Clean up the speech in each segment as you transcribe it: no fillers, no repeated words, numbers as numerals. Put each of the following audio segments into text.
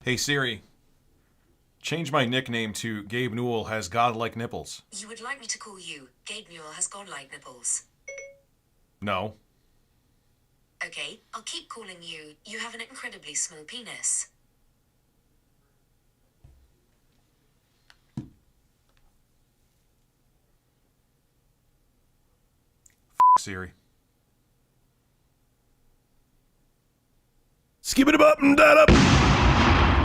Hey Siri, change my nickname to Gabe Newell has godlike nipples. You would like me to call you Gabe Newell has godlike nipples. No. Okay, I'll keep calling you. You have an incredibly small penis. Siri. Skip it up and that up.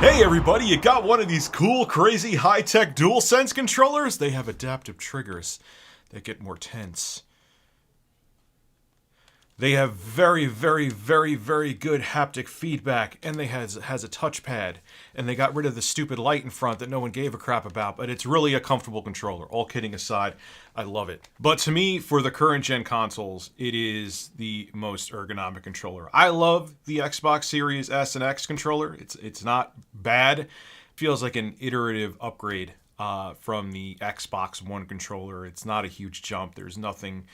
Hey everybody, you got one of these cool, crazy, high-tech DualSense controllers? They have adaptive triggers that get more tense. They have very, very, very, very good haptic feedback, and they has a touchpad, and they got rid of the stupid light in front that no one gave a crap about, but it's really a comfortable controller. All kidding aside, I love it. But to me, for the current gen consoles, it is the most ergonomic controller. I love the Xbox Series S and X controller. It's not bad. Feels like an iterative upgrade from the Xbox One controller. It's not a huge jump. There's nothing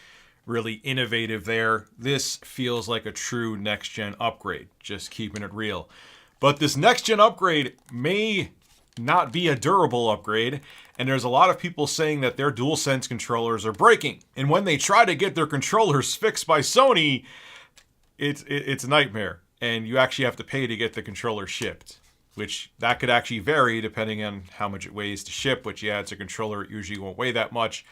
really innovative there. This feels like a true next-gen upgrade, just keeping it real. But this next-gen upgrade may not be a durable upgrade, and there's a lot of people saying that their DualSense controllers are breaking. And when they try to get their controllers fixed by Sony, it's a nightmare. And you actually have to pay to get the controller shipped, which that could actually vary depending on how much it weighs to ship, which, yeah, it's a controller. It usually won't weigh that much,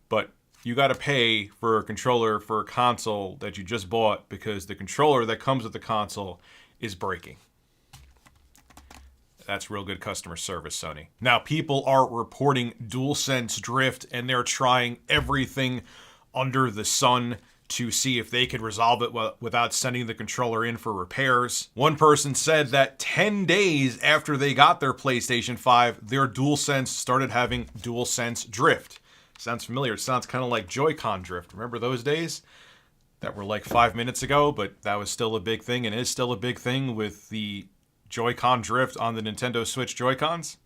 but you got to pay for a controller for a console that you just bought because the controller that comes with the console is breaking. That's real good customer service, Sony. Now, people are reporting DualSense drift, and they're trying everything under the sun to see if they could resolve it without sending the controller in for repairs. One person said that 10 days after they got their PlayStation 5, their DualSense started having DualSense drift. Sounds familiar. It sounds kind of like Joy-Con drift. Remember those days? That were like 5 minutes ago, but that was still a big thing and is still a big thing with the Joy-Con drift on the Nintendo Switch Joy-Cons.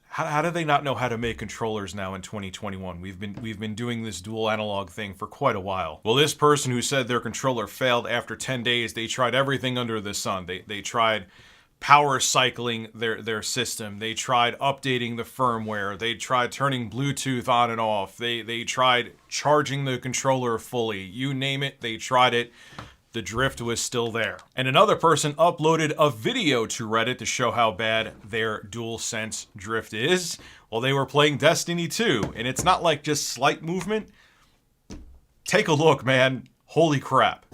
How do they not know how to make controllers now in 2021? We've been doing this dual analog thing for quite a while. Well, this person who said their controller failed after 10 days, they tried everything under the sun. They tried power cycling their system. They tried updating the firmware. They tried turning Bluetooth on and off. They tried charging the controller fully. You name it, they tried it. The drift was still there. And another person uploaded a video to Reddit to show how bad their DualSense drift is while they were playing Destiny 2. And it's not like just slight movement. Take a look, man. Holy crap.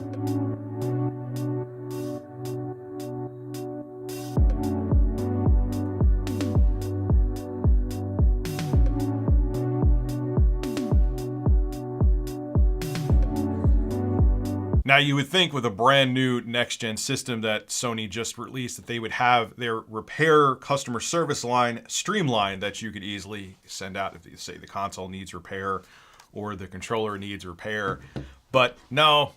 Now, you would think with a brand new next-gen system that Sony just released that they would have their repair customer service line streamlined, that you could easily send out if you say the console needs repair or the controller needs repair. But no,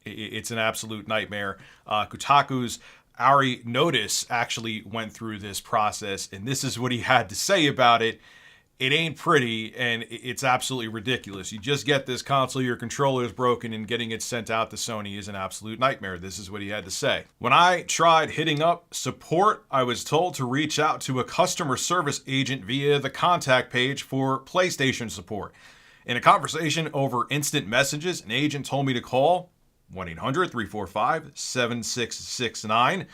it's an absolute nightmare. Kotaku's Ari Notice actually went through this process, and this is what he had to say about it. It ain't pretty, and it's absolutely ridiculous. You just get this console, your controller is broken, and getting it sent out to Sony is an absolute nightmare. This is what he had to say. When I tried hitting up support, I was told to reach out to a customer service agent via the contact page for PlayStation support. In a conversation over instant messages, an agent told me to call 1-800-345-7669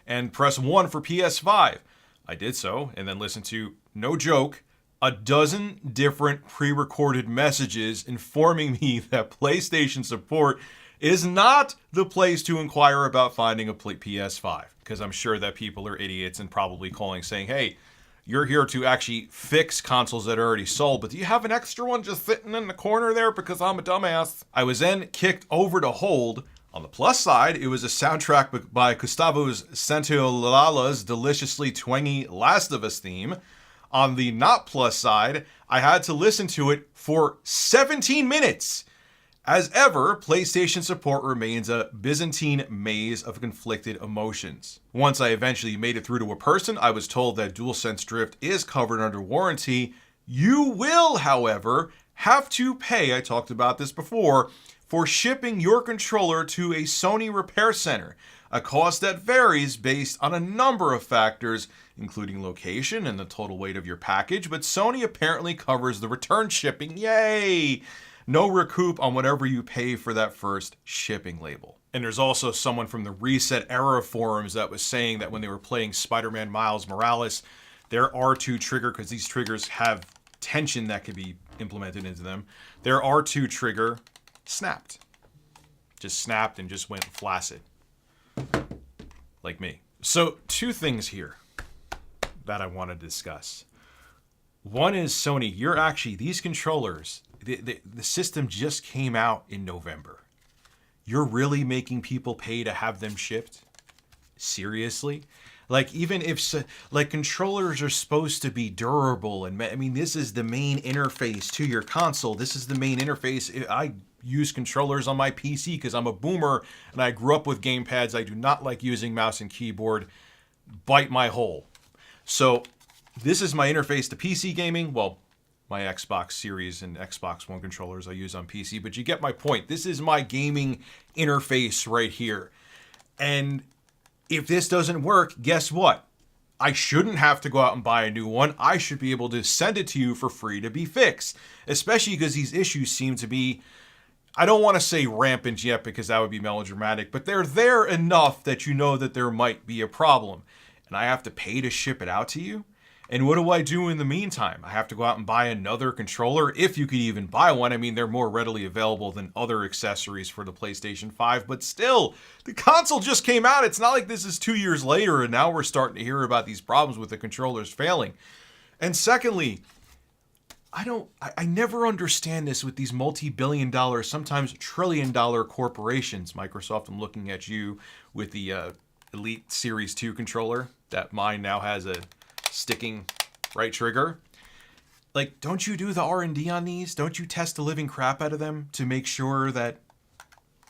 and press 1 for PS5. I did so, and then listened to, no joke, a dozen different pre-recorded messages informing me that PlayStation support is not the place to inquire about finding a PS5. Because I'm sure that people are idiots and probably calling saying, hey, you're here to actually fix consoles that are already sold, but do you have an extra one just sitting in the corner there because I'm a dumbass? I was then kicked over to hold. On the plus side, it was a soundtrack by Gustavo Santaolall's deliciously twangy Last of Us theme. On the not plus side, I had to listen to it for 17 minutes. As ever, PlayStation support remains a Byzantine maze of conflicted emotions. Once I eventually made it through to a person, I was told that DualSense drift is covered under warranty. You will, however, have to pay, I talked about this before, for shipping your controller to a Sony repair center. a cost that varies based on a number of factors, including location and the total weight of your package, but Sony apparently covers the return shipping. Yay! No recoup on whatever you pay for that first shipping label. And there's also someone from the Reset Era forums that was saying that when they were playing Spider-Man Miles Morales, their R2 trigger, because these triggers have tension that could be implemented into them, their R2 trigger snapped. Just snapped and just went flaccid. Like me. So, two things here that I want to discuss. One is, Sony, you're actually, these controllers, the system just came out in November. You're really making people pay to have them shipped? Seriously? Like, even if, like, controllers are supposed to be durable, and I mean, this is the main interface to your console. This is the main interface. I use controllers on my PC because I'm a boomer and I grew up with gamepads. I do not like using mouse and keyboard. Bite my hole. So, this is my interface to PC gaming. Well, my Xbox Series and Xbox One controllers I use on PC, but you get my point. This is my gaming interface right here. And if this doesn't work, guess what? I shouldn't have to go out and buy a new one. I should be able to send it to you for free to be fixed. Especially because these issues seem to be, I don't want to say rampant yet because that would be melodramatic, but they're there enough that you know that there might be a problem. And I have to pay to ship it out to you? And what do I do in the meantime? I have to go out and buy another controller, if you could even buy one. I mean, they're more readily available than other accessories for the PlayStation 5, but still, the console just came out. It's not like this is 2 years later and now we're starting to hear about these problems with the controllers failing. And secondly, I never understand this with these multi-billion dollar, sometimes trillion-dollar corporations. Microsoft, I'm looking at you with the Elite Series 2 controller that mine now has a sticking right trigger. Like, don't you do the R&D on these? Don't you test the living crap out of them to make sure that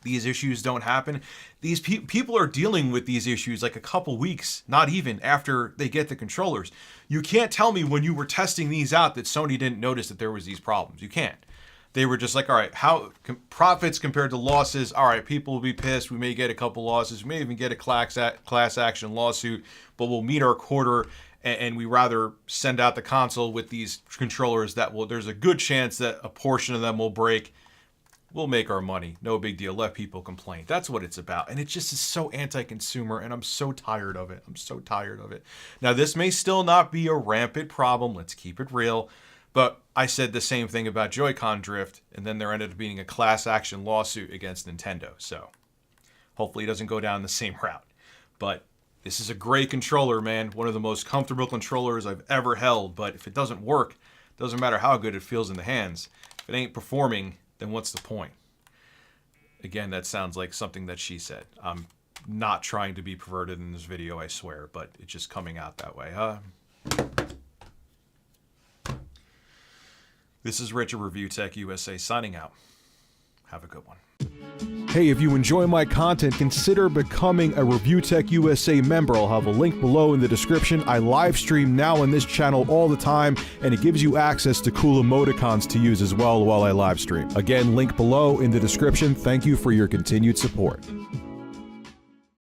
these issues don't happen? These people are dealing with these issues like a couple weeks, not even, after they get the controllers. You can't tell me when you were testing these out that Sony didn't notice that there was these problems. You can't. They were just like, all right, how profits compared to losses? All right, people will be pissed. We may get a couple losses. We may even get a class action lawsuit, but we'll meet our quarter. And we rather send out the console with these controllers that will, there's a good chance that a portion of them will break. We'll make our money. No big deal. Let people complain. That's what it's about. And it just is so anti-consumer, and I'm so tired of it. I'm so tired of it. Now, this may still not be a rampant problem. Let's keep it real. But I said the same thing about Joy-Con drift, and then there ended up being a class action lawsuit against Nintendo. So hopefully it doesn't go down the same route. But this is a great controller, man. One of the most comfortable controllers I've ever held. But if it doesn't work, it doesn't matter how good it feels in the hands. If it ain't performing, then what's the point? Again, that sounds like something that she said. I'm not trying to be perverted in this video, I swear. But it's just coming out that way, huh? This is Richard, Review Tech USA, signing out. Have a good one. Hey, if you enjoy my content, consider becoming a Review Tech USA member. I'll have a link below in the description. I live stream now on this channel all the time, and it gives you access to cool emoticons to use as well while I live stream. Again, link below in the description. Thank you for your continued support.